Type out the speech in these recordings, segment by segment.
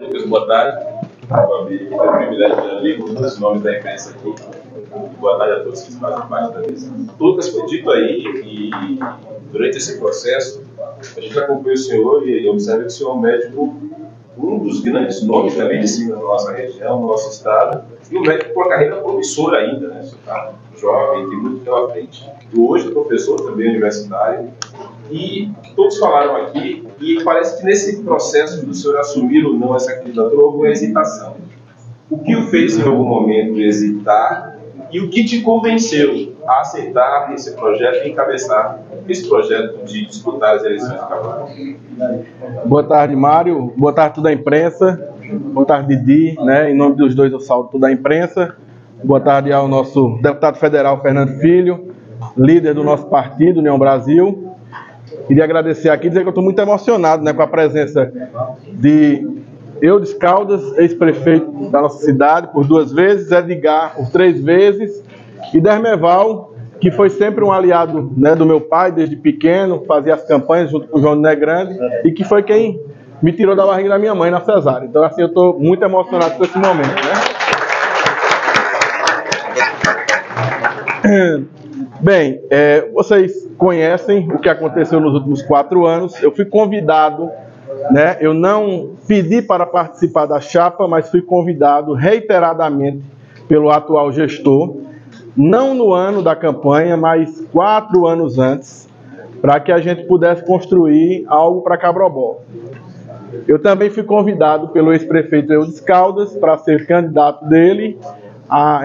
Lucas, boa tarde. Tenho o privilégio de abrir os nomes da imprensa aqui. Boa tarde a todos que fazem parte da mesa. Lucas, foi dito aí que durante esse processo a gente acompanha o senhor e observa que o senhor é um médico, um dos grandes nomes da medicina da nossa região, do nosso estado, e um médico com uma carreira promissora ainda, né? Você está jovem, tem muito pela frente. E hoje é professor também universitário. E todos falaram aqui, e parece que nesse processo do senhor assumir ou não essa candidatura houve uma hesitação. O que o fez em algum momento hesitar e o que te convenceu a aceitar esse projeto e encabeçar esse projeto de disputar as eleições de Cavalo? Boa tarde, Mário. Boa tarde a toda a imprensa. Boa tarde, Didi. Em nome dos dois eu saúdo toda a imprensa. Boa tarde ao nosso deputado federal, Fernando Filho, líder do nosso partido, União Brasil. Queria agradecer aqui e dizer que eu estou muito emocionado com a presença de Eudes Caldas, ex-prefeito da nossa cidade, por 2 vezes, Edgar, por 3 vezes, e Dermeval, que foi sempre um aliado do meu pai, desde pequeno, fazia as campanhas junto com o João Negrande, e que foi quem me tirou da barriga da minha mãe na cesárea. Então, assim, eu estou muito emocionado com esse momento. Bem, vocês conhecem o que aconteceu nos últimos 4 anos. Eu fui convidado, eu não pedi para participar da chapa, mas fui convidado reiteradamente pelo atual gestor, não no ano da campanha, mas 4 anos antes, para que a gente pudesse construir algo para Cabrobó. Eu também fui convidado pelo ex-prefeito Eudes Caldas para ser candidato dele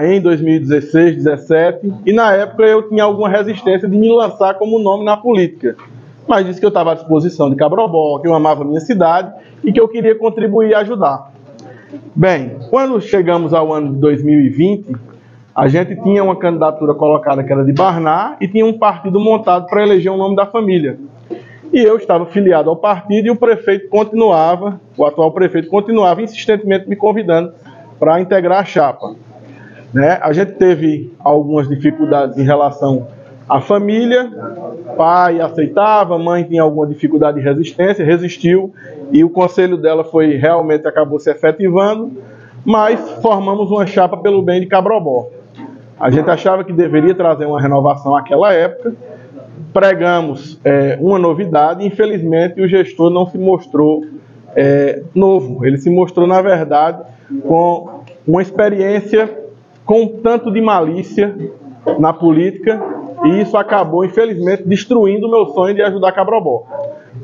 em 2016, 2017, e na época eu tinha alguma resistência de me lançar como nome na política, mas disse que eu estava à disposição de Cabrobó, que eu amava a minha cidade e que eu queria contribuir e ajudar. Bem, quando chegamos ao ano de 2020, a gente tinha uma candidatura colocada que era de Barná e tinha um partido montado para eleger um nome da família. E eu estava filiado ao partido e o prefeito continuava, o atual prefeito continuava insistentemente me convidando para integrar a chapa. A gente teve algumas dificuldades em relação à família, pai aceitava, mãe tinha alguma dificuldade de resistência, resistiu, e o conselho dela realmente acabou se efetivando, mas formamos uma chapa pelo bem de Cabrobó. A gente achava que deveria trazer uma renovação naquela época, pregamos uma novidade, e infelizmente o gestor não se mostrou novo, ele se mostrou, na verdade, com uma experiência com um tanto de malícia na política, e isso acabou, infelizmente, destruindo o meu sonho de ajudar Cabrobó.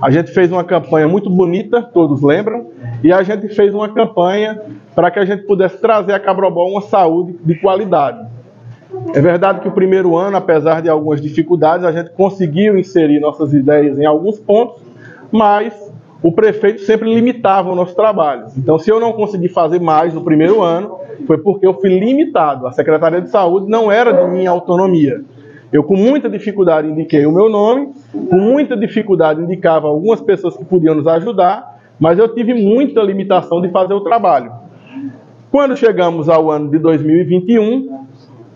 A gente fez uma campanha muito bonita, todos lembram, e a gente fez uma campanha para que a gente pudesse trazer a Cabrobó uma saúde de qualidade. É verdade que o primeiro ano, apesar de algumas dificuldades, a gente conseguiu inserir nossas ideias em alguns pontos, mas o prefeito sempre limitava o nosso trabalho. Então, se eu não consegui fazer mais no primeiro ano, foi porque eu fui limitado. A Secretaria de Saúde não era de minha autonomia. Eu, com muita dificuldade, indiquei o meu nome, com muita dificuldade, indicava algumas pessoas que podiam nos ajudar, mas eu tive muita limitação de fazer o trabalho. Quando chegamos ao ano de 2021,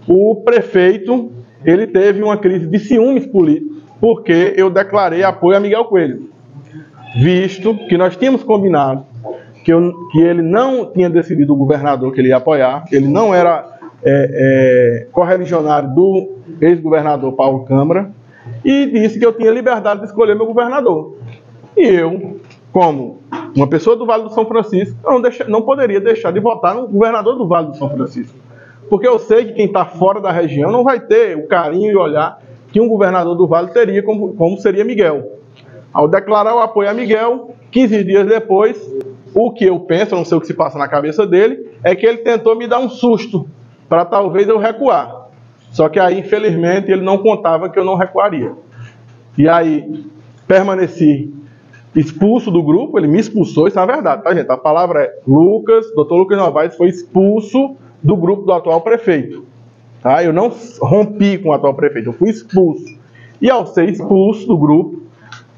o prefeito ele teve uma crise de ciúmes políticos, porque eu declarei apoio a Miguel Coelho, visto que nós tínhamos combinado que ele não tinha decidido o governador que ele ia apoiar, ele não era correligionário do ex-governador Paulo Câmara, e disse que eu tinha liberdade de escolher meu governador. E eu, como uma pessoa do Vale do São Francisco, não poderia deixar de votar no governador do Vale do São Francisco, porque eu sei que quem está fora da região não vai ter o carinho e olhar que um governador do Vale teria, como seria Miguel. Ao declarar o apoio a Miguel, 15 dias depois, o que eu penso, não sei o que se passa na cabeça dele, é que ele tentou me dar um susto, para talvez eu recuar. Só que aí, infelizmente, ele não contava que eu não recuaria. E aí, permaneci expulso do grupo, ele me expulsou, isso é a verdade, tá, gente? A palavra é Dr. Lucas Novaes foi expulso do grupo do atual prefeito. Tá? Eu não rompi com o atual prefeito, eu fui expulso. E ao ser expulso do grupo,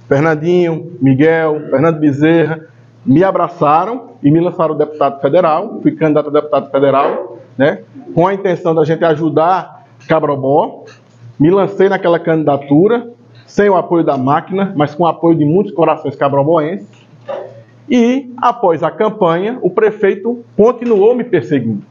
Fernandinho, Miguel, Fernando Bezerra, me abraçaram e me lançaram deputado federal. Fui candidato a deputado federal, com a intenção da gente ajudar Cabrobó. Me lancei naquela candidatura, sem o apoio da máquina, mas com o apoio de muitos corações cabroboenses. E, após a campanha, o prefeito continuou me perseguindo.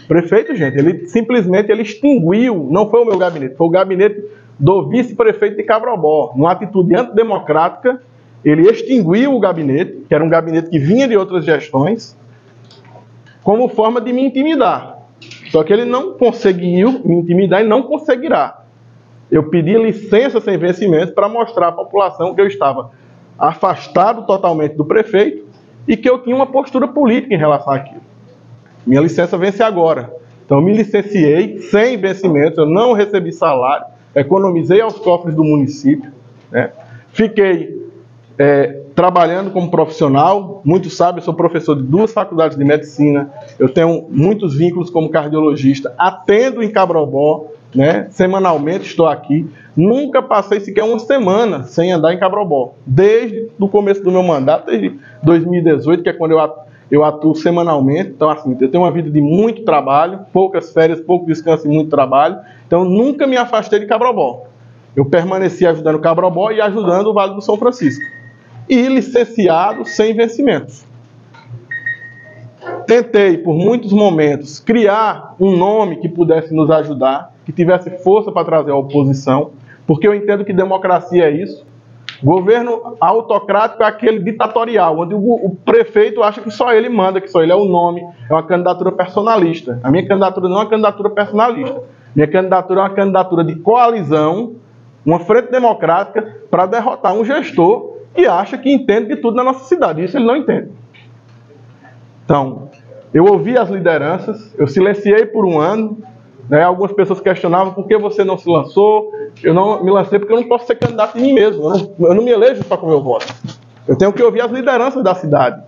O prefeito, gente, ele simplesmente extinguiu, não foi o meu gabinete, foi o gabinete do vice-prefeito de Cabrobó. Numa atitude antidemocrática, ele extinguiu o gabinete, que era um gabinete que vinha de outras gestões, como forma de me intimidar. Só que ele não conseguiu me intimidar e não conseguirá. Eu pedi licença sem vencimento para mostrar à população que eu estava afastado totalmente do prefeito e que eu tinha uma postura política em relação àquilo. Minha licença vence agora. Então, eu me licenciei sem vencimento, eu não recebi salário, economizei aos cofres do município, né? Fiquei trabalhando como profissional. Muitos sabem, eu sou professor de 2 faculdades de medicina, eu tenho muitos vínculos como cardiologista, atendo em Cabrobó, né? Semanalmente estou aqui. Nunca passei sequer uma semana sem andar em Cabrobó, desde o começo do meu mandato, desde 2018, que é quando eu atuo semanalmente. Então, assim, eu tenho uma vida de muito trabalho, poucas férias, pouco descanso e muito trabalho. Então, nunca me afastei de Cabrobó. Eu permaneci ajudando Cabrobó e ajudando o Vale do São Francisco. E licenciado sem vencimentos. Tentei, por muitos momentos, criar um nome que pudesse nos ajudar, que tivesse força para trazer a oposição, porque eu entendo que democracia é isso. Governo autocrático é aquele ditatorial, onde o prefeito acha que só ele manda, que só ele é o nome, é uma candidatura personalista. A minha candidatura não é uma candidatura personalista. Minha candidatura é uma candidatura de coalizão, uma frente democrática para derrotar um gestor que acha que entende de tudo na nossa cidade. Isso ele não entende. Então, eu ouvi as lideranças, eu silenciei por um ano, né? Algumas pessoas questionavam por que você não se lançou. Eu não me lancei porque eu não posso ser candidato de mim mesmo. Eu não me elejo só com o meu voto. Eu tenho que ouvir as lideranças da cidade.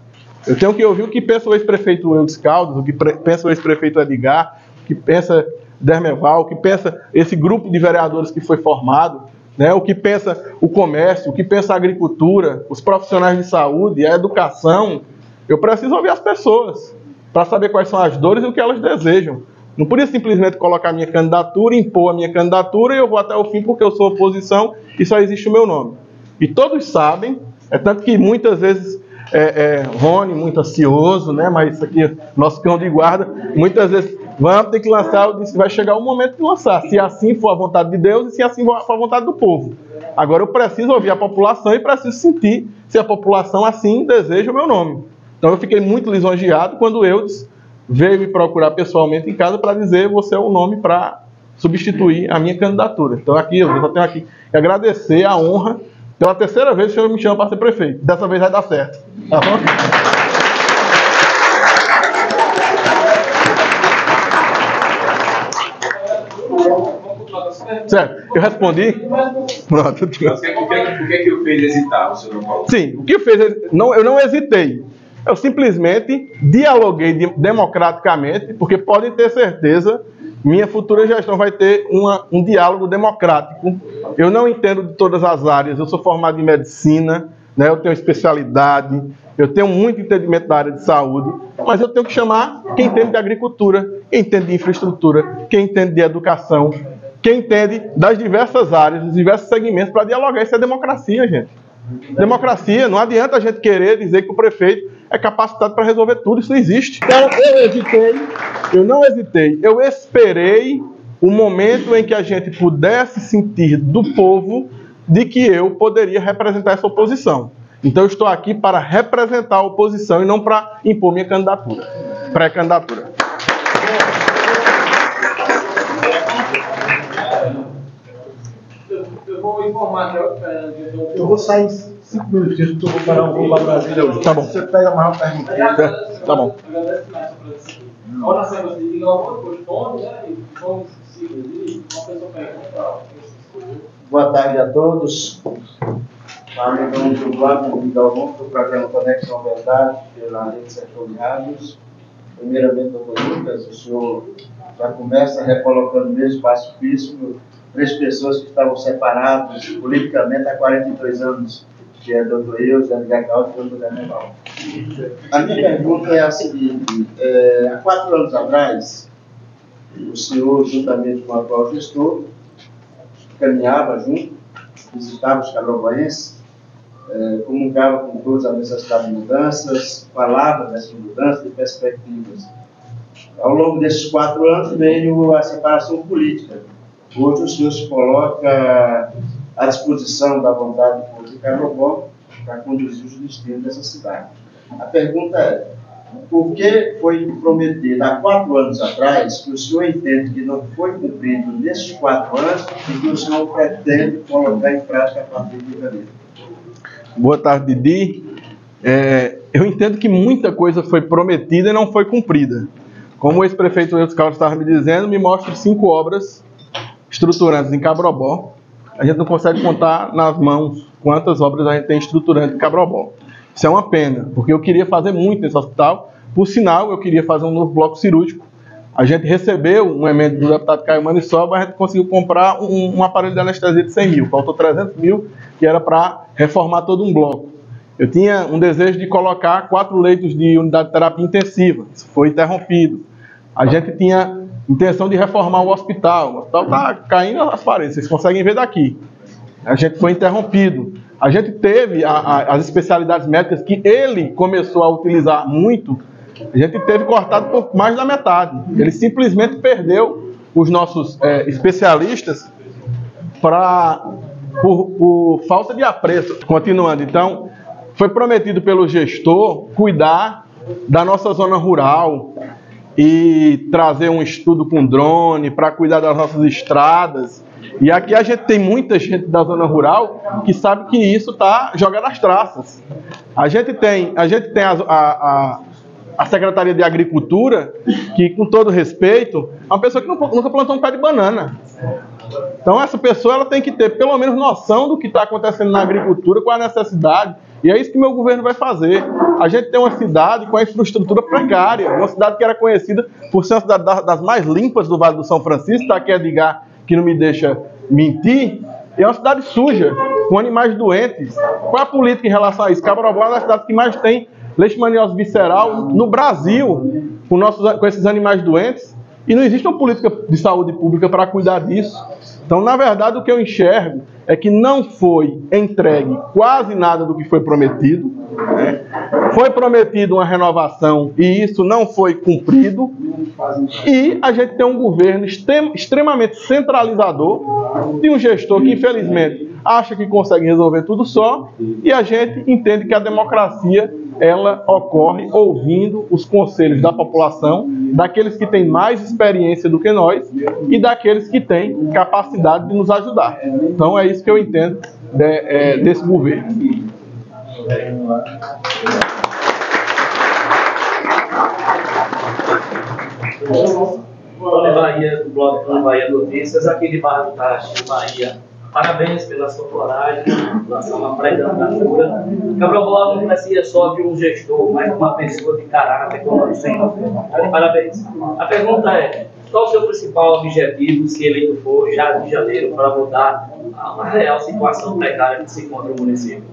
Eu tenho que ouvir o que pensa o ex-prefeito Eudes Caldas, o que pensa o ex-prefeito Edgar, o que pensa Dermeval, o que pensa esse grupo de vereadores que foi formado, né? O que pensa o comércio, o que pensa a agricultura, os profissionais de saúde, a educação. Eu preciso ouvir as pessoas para saber quais são as dores e o que elas desejam. Não podia simplesmente colocar a minha candidatura, impor a minha candidatura e eu vou até o fim porque eu sou oposição e só existe o meu nome. E todos sabem, tanto que muitas vezes Rony, muito ansioso, né? Mas isso aqui, nosso cão de guarda, muitas vezes vamos ter que lançar, eu disse, vai chegar o momento de lançar, se assim for a vontade de Deus e se assim for a vontade do povo. Agora eu preciso ouvir a população e preciso sentir se a população assim deseja o meu nome. Então eu fiquei muito lisonjeado quando Eudes veio me procurar pessoalmente em casa para dizer você é o nome para substituir a minha candidatura. Então aqui, eu só tenho aqui que agradecer a honra. Pela 3ª vez o senhor me chama para ser prefeito. Dessa vez vai dar certo. Tá bom? Certo, eu respondi. Pronto. O que o fez hesitar? O senhor não falou? Sim, o que fez? Eu não hesitei. Eu simplesmente dialoguei democraticamente, porque podem ter certeza, minha futura gestão vai ter um diálogo democrático. Eu não entendo de todas as áreas, eu sou formado em medicina, né, eu tenho especialidade, eu tenho muito entendimento da área de saúde, mas eu tenho que chamar quem entende de agricultura, quem entende de infraestrutura, quem entende de educação, quem entende das diversas áreas, dos diversos segmentos, para dialogar. Isso é democracia, gente. Democracia, não adianta a gente querer dizer que o prefeito é capacitado para resolver tudo, isso não existe. Então eu não hesitei, eu esperei o momento em que a gente pudesse sentir do povo de que eu poderia representar essa oposição. Então eu estou aqui para representar a oposição e não para impor minha candidatura, pré-candidatura. Eu vou informar já. Eu vou sair 5 minutinhos, porque eu vou parar um voo para Brasília hoje. Tá bom. Você pega mais uma pergunta. Tá bom. Olha só, você liga alguma coisa, tome, né? E vamos seguir ali. Uma pessoa pergunta. Boa tarde a todos. Amigão do Vlado de Galvão, do programa Conexão Verdade, pela Rede Setor de Rádios. Primeiramente, doutor Lucas, o senhor já começa recolocando no mesmo espaço físico 3 pessoas que estavam separadas politicamente há 42 anos, que é o doutor Eudes, Edgar Caldas e o doutor Dermeval. A minha pergunta é a seguinte: há 4 anos atrás, o senhor, juntamente com o atual gestor, caminhava junto, visitava os cabrovoenses, comunicava com todos a necessidade de mudanças, falava dessas mudanças e perspectivas. Ao longo desses 4 anos veio a separação política. Hoje o senhor se coloca à disposição da vontade do povo de Cabrobó para conduzir os destinos dessa cidade. A pergunta é, por que foi prometido há 4 anos atrás que o senhor entende que não foi cumprido nesses 4 anos e que o senhor pretende colocar em prática a partir de janeiro? Boa tarde, Didi. Eu entendo que muita coisa foi prometida e não foi cumprida. Como o ex-prefeito Eudes Carlos estava me dizendo, me mostre 5 obras estruturantes em Cabrobó. A gente não consegue contar nas mãos quantas obras a gente tem estruturantes em Cabrobó. Isso é uma pena, porque eu queria fazer muito nesse hospital. Por sinal, eu queria fazer um novo bloco cirúrgico. A gente recebeu um emenda do deputado Caio Maniçoba, a gente conseguiu comprar um aparelho de anestesia de 100 mil. Faltou 300 mil, que era para reformar todo um bloco. Eu tinha um desejo de colocar 4 leitos de unidade de terapia intensiva. Isso foi interrompido. A gente tinha intenção de reformar o hospital. O hospital está caindo as paredes, vocês conseguem ver daqui. A gente foi interrompido. A gente teve as especialidades médicas que ele começou a utilizar muito, a gente teve cortado por mais da metade. Ele simplesmente perdeu os nossos especialistas por falta de apreço. Continuando, então, foi prometido pelo gestor cuidar da nossa zona rural e trazer um estudo com drone para cuidar das nossas estradas. E aqui a gente tem muita gente da zona rural que sabe que isso está jogando as traças. A gente tem a Secretaria de Agricultura, que, com todo respeito, é uma pessoa que nunca plantou um pé de banana. Então essa pessoa ela tem que ter pelo menos noção do que está acontecendo na agricultura, qual a necessidade. E é isso que meu governo vai fazer. A gente tem uma cidade com a infraestrutura precária, uma cidade que era conhecida por ser uma cidade das mais limpas do Vale do São Francisco, está aqui Edgar, que não me deixa mentir, é uma cidade suja, com animais doentes. Qual é a política em relação a isso? Cabrobó é uma das cidades que mais tem leishmaniose visceral no Brasil, com esses animais doentes, e não existe uma política de saúde pública para cuidar disso. Então, na verdade, o que eu enxergo é que não foi entregue quase nada do que foi prometido, né? Foi prometido uma renovação e isso não foi cumprido, e a gente tem um governo extremamente centralizador, de um gestor que, infelizmente, acha que consegue resolver tudo só, e a gente entende que a democracia ela ocorre ouvindo os conselhos da população, daqueles que têm mais experiência do que nós e daqueles que têm capacidade de nos ajudar. Então é isso que eu entendo desse governo. Tony Bahia, do blog Tony Bahia Notícias, aqui de Barra do Tacho, Bahia. Parabéns pela sua coragem, pela sua pré-candidatura. Cabrobó não parecia só de um gestor, mas uma pessoa de caráter, como eu sempre. Parabéns. A pergunta é, qual o seu principal objetivo, se eleito for, já de janeiro, para mudar a real situação precária que se encontra no município?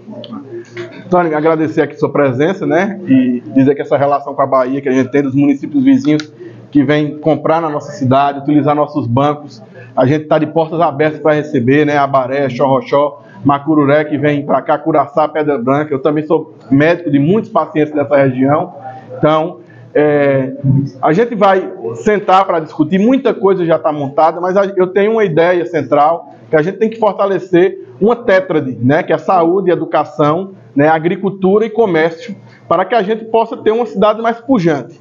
Tony, agradecer aqui sua presença, né? E dizer que essa relação com a Bahia que a gente tem dos municípios vizinhos que vêm comprar na nossa cidade, utilizar nossos bancos, a gente está de portas abertas para receber, né? Abaré, Xorroxó, Macururé, que vem para cá, Curaçá, Pedra Branca. Eu também sou médico de muitos pacientes dessa região. Então, a gente vai sentar para discutir, muita coisa já está montada, mas eu tenho uma ideia central, que a gente tem que fortalecer uma tétrade, né? Que é saúde, educação, né? Agricultura e comércio, para que a gente possa ter uma cidade mais pujante.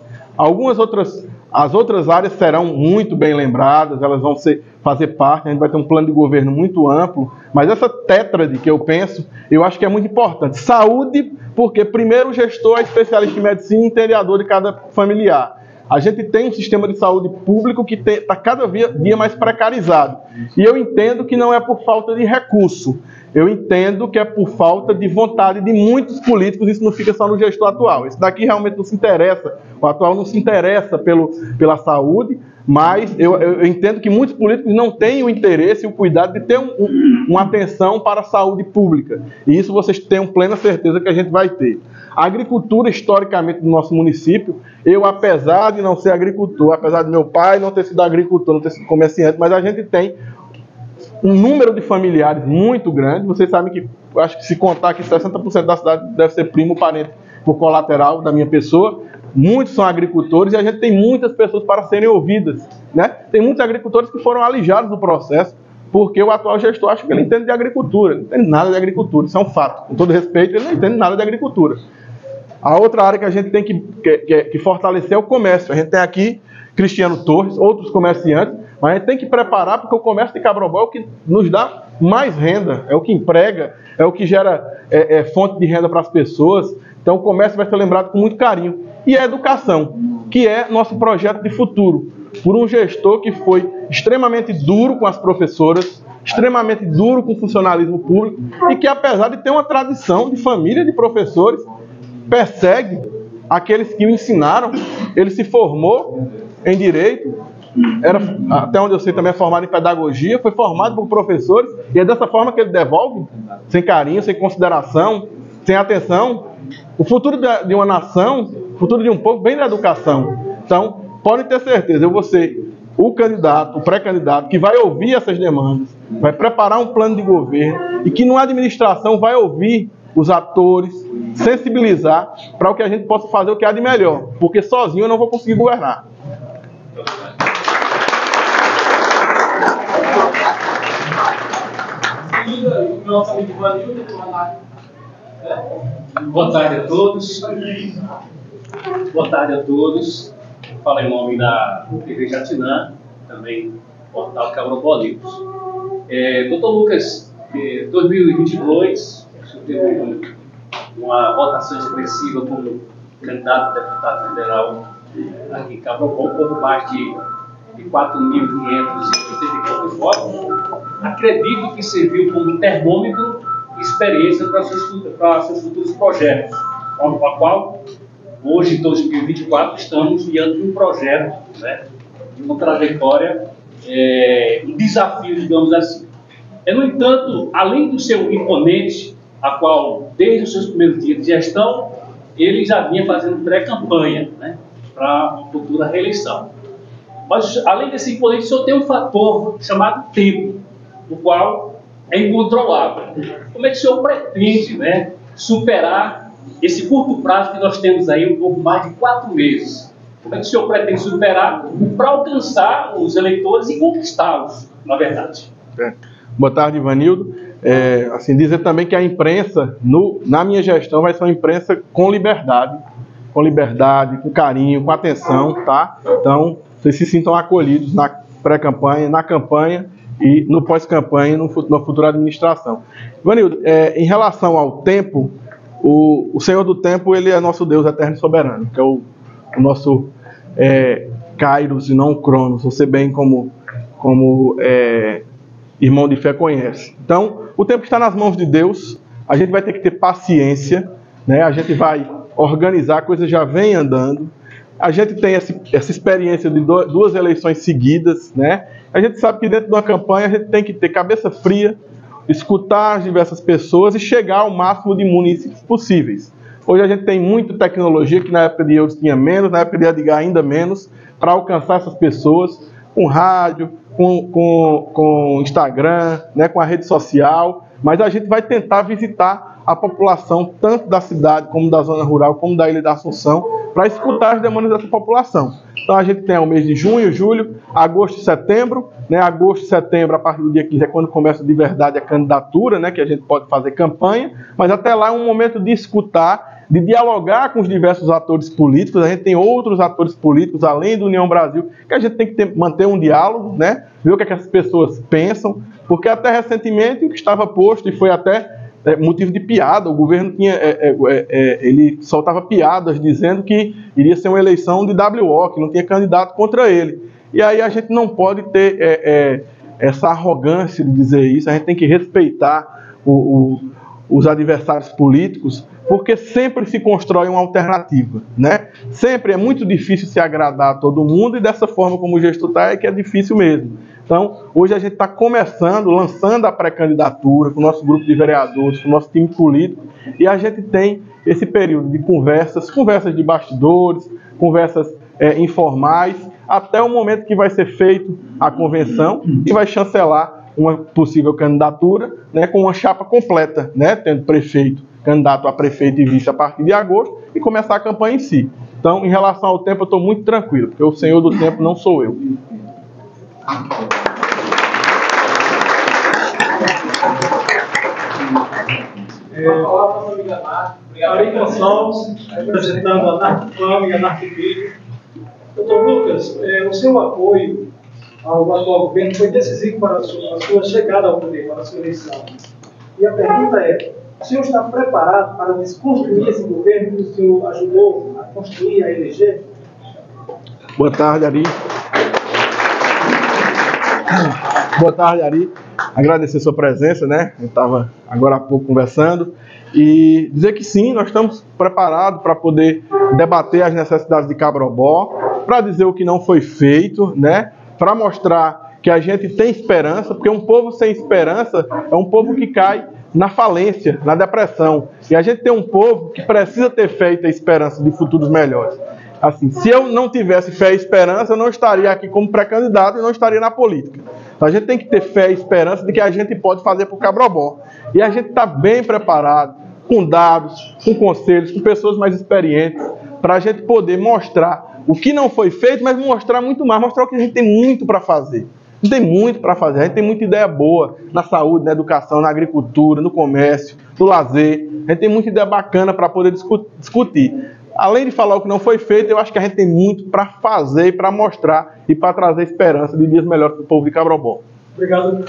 As outras áreas serão muito bem lembradas, elas vão fazer parte, a gente vai ter um plano de governo muito amplo, mas essa tétrade que eu penso, eu acho que é muito importante. Saúde, porque primeiro o gestor é especialista em medicina e entendedor de cada familiar. A gente tem um sistema de saúde público que está cada dia mais precarizado. E eu entendo que não é por falta de recurso. Eu entendo que é por falta de vontade de muitos políticos, isso não fica só no gestor atual. Esse daqui realmente não se interessa, o atual não se interessa pela saúde, mas eu entendo que muitos políticos não têm o interesse e o cuidado de ter uma atenção para a saúde pública. E isso vocês tenham plena certeza que a gente vai ter. A agricultura, historicamente, do nosso município, eu, apesar de não ser agricultor, apesar de meu pai não ter sido agricultor, não ter sido comerciante, mas a gente tem um número de familiares muito grande. Vocês sabem que Eu acho que se contar que 60% da cidade deve ser primo parente por colateral da minha pessoa. Muitos são agricultores e a gente tem muitas pessoas para serem ouvidas, né? Tem muitos agricultores que foram alijados do processo porque o atual gestor acha que ele entende de agricultura. Ele não entende nada de agricultura, isso é um fato. Com todo respeito, ele não entende nada de agricultura. A outra área que a gente tem que fortalecer é o comércio. A gente tem aqui Cristiano Torres, outros comerciantes, mas a gente tem que preparar, porque o comércio de Cabrombó é o que nos dá mais renda, é o que emprega, é o que gera fonte de renda para as pessoas. Então o comércio vai ser lembrado com muito carinho. E a educação, que é nosso projeto de futuro, por um gestor que foi extremamente duro com as professoras, extremamente duro com o funcionalismo público, e que, apesar de ter uma tradição de família de professores, persegue aqueles que o ensinaram. Ele se formou em Direito, até onde eu sei também é formado em Pedagogia, foi formado por professores, e é dessa forma que ele devolve, sem carinho, sem consideração, sem atenção. O futuro de uma nação, o futuro de um povo vem da educação. Então, podem ter certeza, eu vou ser o candidato, o pré-candidato, que vai ouvir essas demandas, vai preparar um plano de governo, e que na administração vai ouvir os atores, sensibilizar para o que a gente possa fazer o que há de melhor, porque sozinho eu não vou conseguir governar. Boa tarde a todos. Boa tarde a todos. Falo em nome da TV Jatinã, também portal Cabrombó News. Doutor Lucas, 2022, o senhor teve uma votação expressiva como candidato a deputado federal aqui em Cabrombó, um pouco mais de 4.580 votos. Acredito que serviu como termômetro e experiência para seus futuros projetos, a qual hoje, em 2024, estamos diante de um projeto, né, de uma trajetória, um desafio, digamos assim. No entanto, além do seu imponente, a qual, desde os seus primeiros dias de gestão, ele já vinha fazendo pré-campanha, né, para uma futura reeleição. Mas, além desse imponente, só tem um fator chamado tempo, o qual é incontrolável. Como é que o senhor pretende, né, superar esse curto prazo que nós temos aí, um pouco mais de 4 meses? Como é que o senhor pretende superar para alcançar os eleitores e conquistá-los, na verdade? Boa tarde, Ivanildo. Assim, dizer também que a imprensa, na minha gestão, vai ser uma imprensa com liberdade, com carinho, com atenção, tá? Então, vocês se sintam acolhidos na pré-campanha, na campanha e no pós-campanha, na futura administração. Ivanildo, em relação ao tempo, o Senhor do Tempo, ele é nosso Deus eterno e soberano, que é o nosso Kairos e não o Cronos, você bem como irmão de fé conhece. Então, o tempo está nas mãos de Deus, a gente vai ter que ter paciência, né? A gente vai organizar, a coisa já vem andando. A gente tem essa experiência de 2 eleições seguidas, né? A gente sabe que dentro de uma campanha a gente tem que ter cabeça fria, escutar as diversas pessoas e chegar ao máximo de munícipes possíveis. Hoje a gente tem muita tecnologia, que na época de Euros tinha menos, na época de Edgar ainda menos, para alcançar essas pessoas, com rádio, com Instagram, né, com a rede social, mas a gente vai tentar visitar a população, tanto da cidade, como da zona rural, como da Ilha da Assunção, para escutar as demandas dessa população. Então a gente tem o mês de junho, julho, agosto e setembro, né? Agosto e setembro, a partir do dia 15, é quando começa de verdade a candidatura, né? Que a gente pode fazer campanha, mas até lá é um momento de escutar, de dialogar com os diversos atores políticos. A gente tem outros atores políticos, além do União Brasil, que a gente tem que manter um diálogo, né? Ver o que as pessoas pensam, porque até recentemente o que estava posto, e foi até motivo de piada, o governo ele soltava piadas dizendo que iria ser uma eleição de WO, que não tinha candidato contra ele. E aí a gente não pode ter essa arrogância de dizer isso, a gente tem que respeitar os adversários políticos, porque sempre se constrói uma alternativa, né? Sempre é muito difícil se agradar a todo mundo, e dessa forma como o gestor está, é que é difícil mesmo. Então, hoje a gente está começando, lançando a pré-candidatura com o nosso grupo de vereadores, com o nosso time político, e a gente tem esse período de conversas de bastidores, conversas informais, até o momento que vai ser feito a convenção e vai chancelar uma possível candidatura, né, com uma chapa completa, né, tendo prefeito, candidato a prefeito e vice a partir de agosto, e começar a campanha em si. Então, em relação ao tempo, eu estou muito tranquilo, porque o senhor do tempo não sou eu. Ari Gonçalves, representando a Anarcofam e a Anarcovídeo. Doutor Lucas, o seu apoio ao atual governo foi decisivo para a sua chegada ao poder, para a sua eleição. E a pergunta é, o senhor está preparado para desconstruir esse governo que o senhor ajudou a construir, a eleger? Boa tarde, Ari. Boa tarde, Ari. Agradecer sua presença, né? Eu estava agora há pouco conversando. E dizer que sim, nós estamos preparados para poder debater as necessidades de Cabrobó, para dizer o que não foi feito, né? Para mostrar que a gente tem esperança, porque um povo sem esperança é um povo que cai na falência, na depressão. E a gente tem um povo que precisa ter fé e ter esperança de futuros melhores. Assim, se eu não tivesse fé e esperança, eu não estaria aqui como pré-candidato e não estaria na política. Então a gente tem que ter fé e esperança de que a gente pode fazer para o Cabrobó. E a gente está bem preparado, com dados, com conselhos, com pessoas mais experientes, para a gente poder mostrar o que não foi feito, mas mostrar muito mais, mostrar o que a gente tem muito para fazer. A gente tem muito para fazer, a gente tem muita ideia boa na saúde, na educação, na agricultura, no comércio, no lazer. A gente tem muita ideia bacana para poder discutir. Além de falar o que não foi feito, eu acho que a gente tem muito para fazer, para mostrar e para trazer esperança de dias melhores para o povo de Cabrobó. Obrigado.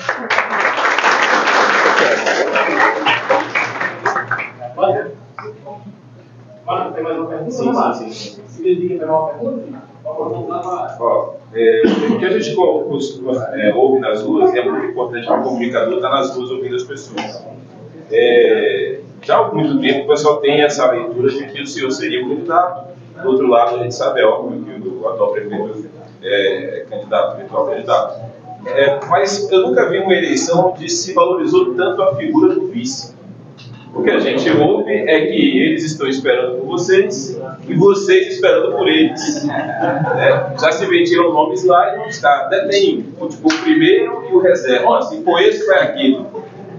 Tem mais uma pergunta? Sim. Se dedica a uma pergunta? O que a gente ouve nas ruas, e é muito importante que o comunicador está nas ruas ouvindo as pessoas. Já há muito tempo o pessoal tem essa leitura de que o senhor seria o candidato. Do outro lado, a gente sabe, é óbvio que o atual prefeito é candidato, virtual candidato. Mas eu nunca vi uma eleição onde se valorizou tanto a figura do vice. O que a gente ouve é que eles estão esperando por vocês e vocês esperando por eles. Já se vendiram nomes lá e não está. Até tem o primeiro e o reserva. Se for esse, foi aquilo.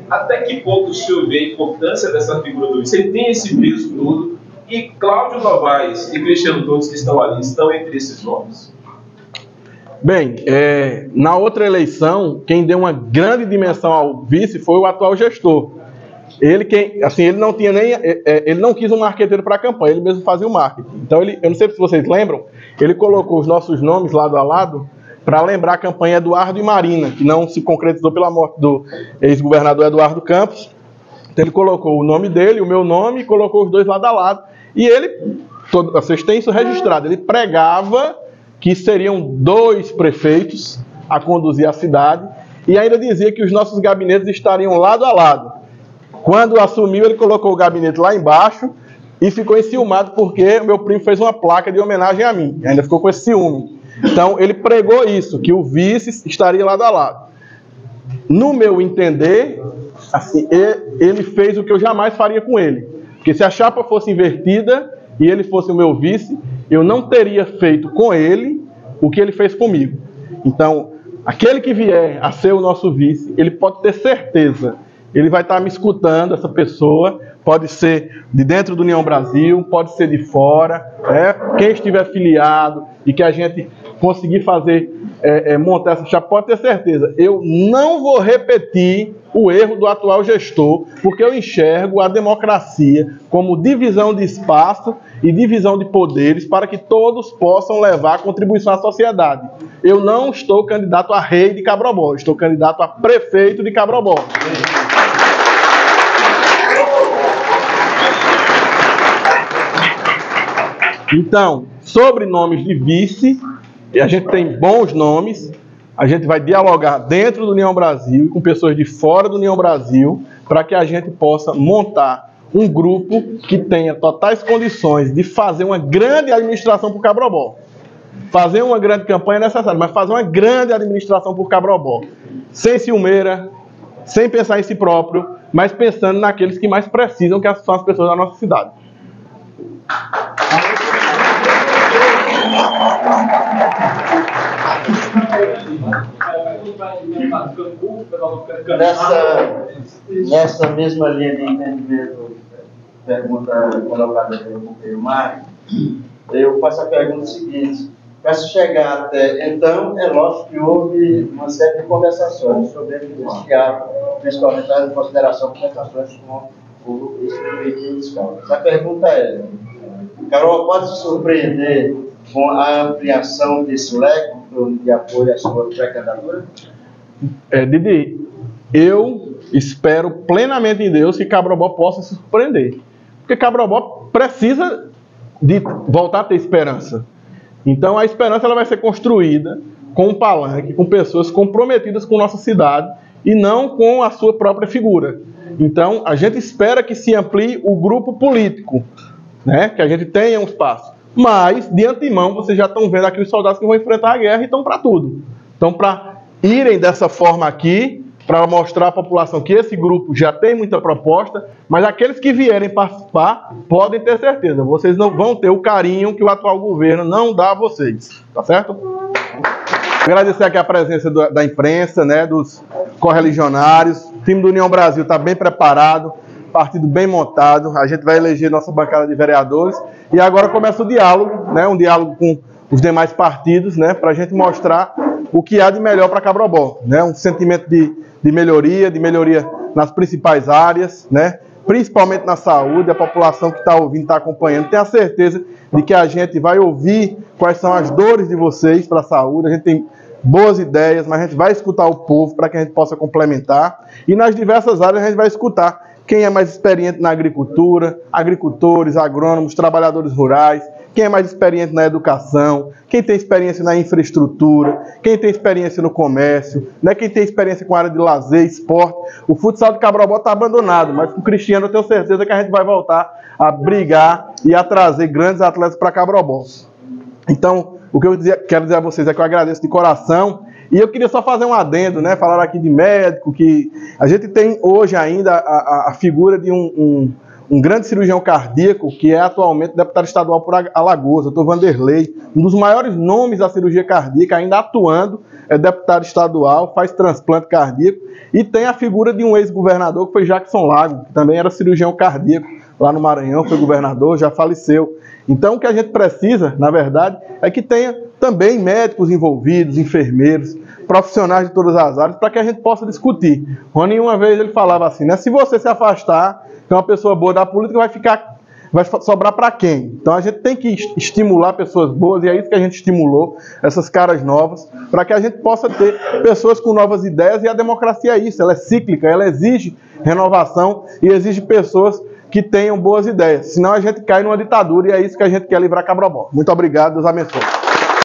Até que ponto o senhor vê a importância dessa figura do vice? Ele tem esse peso todo. E Cláudio Novaes e Cristiano Torres, que estão ali, estão entre esses nomes? Bem, na outra eleição, quem deu uma grande dimensão ao vice foi o atual gestor. Ele não tinha nem, ele não quis um marqueteiro para a campanha, ele mesmo fazia o marketing. Então, eu não sei se vocês lembram, ele colocou os nossos nomes lado a lado para lembrar a campanha Eduardo e Marina, que não se concretizou pela morte do ex-governador Eduardo Campos. Então, ele colocou o nome dele, o meu nome, e colocou os dois lado a lado. E ele, vocês têm isso registrado, ele pregava que seriam 2 prefeitos a conduzir a cidade e ainda dizia que os nossos gabinetes estariam lado a lado. Quando assumiu, ele colocou o gabinete lá embaixo e ficou enciumado porque o meu primo fez uma placa de homenagem a mim. Ainda ficou com esse ciúme. Então, ele pregou isso, que o vice estaria lado a lado. No meu entender, assim, ele fez o que eu jamais faria com ele. Porque se a chapa fosse invertida e ele fosse o meu vice, eu não teria feito com ele o que ele fez comigo. Então, aquele que vier a ser o nosso vice, ele pode ter certeza. Ele vai estar me escutando, essa pessoa, pode ser de dentro do União Brasil, pode ser de fora, quem estiver filiado e que a gente conseguir fazer, montar essa chapa, pode ter certeza. Eu não vou repetir o erro do atual gestor, porque eu enxergo a democracia como divisão de espaço e divisão de poderes para que todos possam levar contribuição à sociedade. Eu não estou candidato a rei de Cabrobó, estou candidato a prefeito de Cabrobó. Então, sobre nomes de vice, a gente tem bons nomes, a gente vai dialogar dentro do União Brasil e com pessoas de fora do União Brasil para que a gente possa montar um grupo que tenha totais condições de fazer uma grande administração por Cabrobó. Fazer uma grande campanha é necessário, mas fazer uma grande administração por Cabrobó. Sem ciumeira, sem pensar em si próprio, mas pensando naqueles que mais precisam, que são as pessoas da nossa cidade. Nessa mesma linha de entendimento, pergunta colocada pelo companheiro Mário, eu faço a pergunta seguinte. Para se chegar até então, é lógico que houve uma série de conversações sobre esse diálogo, principalmente em consideração conversações com o ex-prefeito de Caldas. A pergunta é: Carol, pode se surpreender com a ampliação desse leque de apoio à sua pré-candidatura? Didi, eu espero plenamente em Deus que Cabrobó possa se surpreender. Porque Cabrobó precisa de voltar a ter esperança. Então a esperança ela vai ser construída com um palanque, com pessoas comprometidas com nossa cidade e não com a sua própria figura. Então a gente espera que se amplie o grupo político, né? Que a gente tenha um espaço. Mas, de antemão, vocês já estão vendo aqui os soldados que vão enfrentar a guerra e estão para tudo. Então, para irem dessa forma aqui, para mostrar à população que esse grupo já tem muita proposta, mas aqueles que vierem participar podem ter certeza, vocês não vão ter o carinho que o atual governo não dá a vocês, tá certo? Agradecer aqui a presença da imprensa, né, dos correligionários. O time do União Brasil está bem preparado, partido bem montado, a gente vai eleger nossa bancada de vereadores e agora começa o diálogo, né, um diálogo com os demais partidos, né, para a gente mostrar o que há de melhor para Cabrobó, né, um sentimento de melhoria nas principais áreas, né, principalmente na saúde. A população que está ouvindo, está acompanhando, tem a certeza de que a gente vai ouvir quais são as dores de vocês para a saúde. A gente tem boas ideias, mas a gente vai escutar o povo para que a gente possa complementar. E nas diversas áreas a gente vai escutar quem é mais experiente na agricultura, agricultores, agrônomos, trabalhadores rurais, quem é mais experiente na educação, quem tem experiência na infraestrutura, quem tem experiência no comércio, né, quem tem experiência com a área de lazer, esporte. O futsal de Cabrobó está abandonado, mas com o Cristiano eu tenho certeza que a gente vai voltar a brigar e a trazer grandes atletas para Cabrobó. Então, o que eu quero dizer a vocês é que eu agradeço de coração. E eu queria só fazer um adendo, né? Falaram aqui de médico, que a gente tem hoje ainda a figura de um grande cirurgião cardíaco, que é atualmente deputado estadual por Alagoas, doutor Vanderlei, um dos maiores nomes da cirurgia cardíaca, ainda atuando, é deputado estadual, faz transplante cardíaco, e tem a figura de um ex-governador, que foi Jackson Lago, que também era cirurgião cardíaco lá no Maranhão, foi governador, já faleceu. Então o que a gente precisa, na verdade, é que tenha também médicos envolvidos, enfermeiros, profissionais de todas as áreas, para que a gente possa discutir. Rony, uma vez ele falava assim, né? Se você se afastar, que é uma pessoa boa da política, vai sobrar para quem? Então a gente tem que estimular pessoas boas, e é isso que a gente estimulou, essas caras novas, para que a gente possa ter pessoas com novas ideias. E a democracia é isso, ela é cíclica, ela exige renovação e exige pessoas que tenham boas ideias. Senão a gente cai numa ditadura, e é isso que a gente quer livrar Cabrobó. Muito obrigado, Deus abençoe.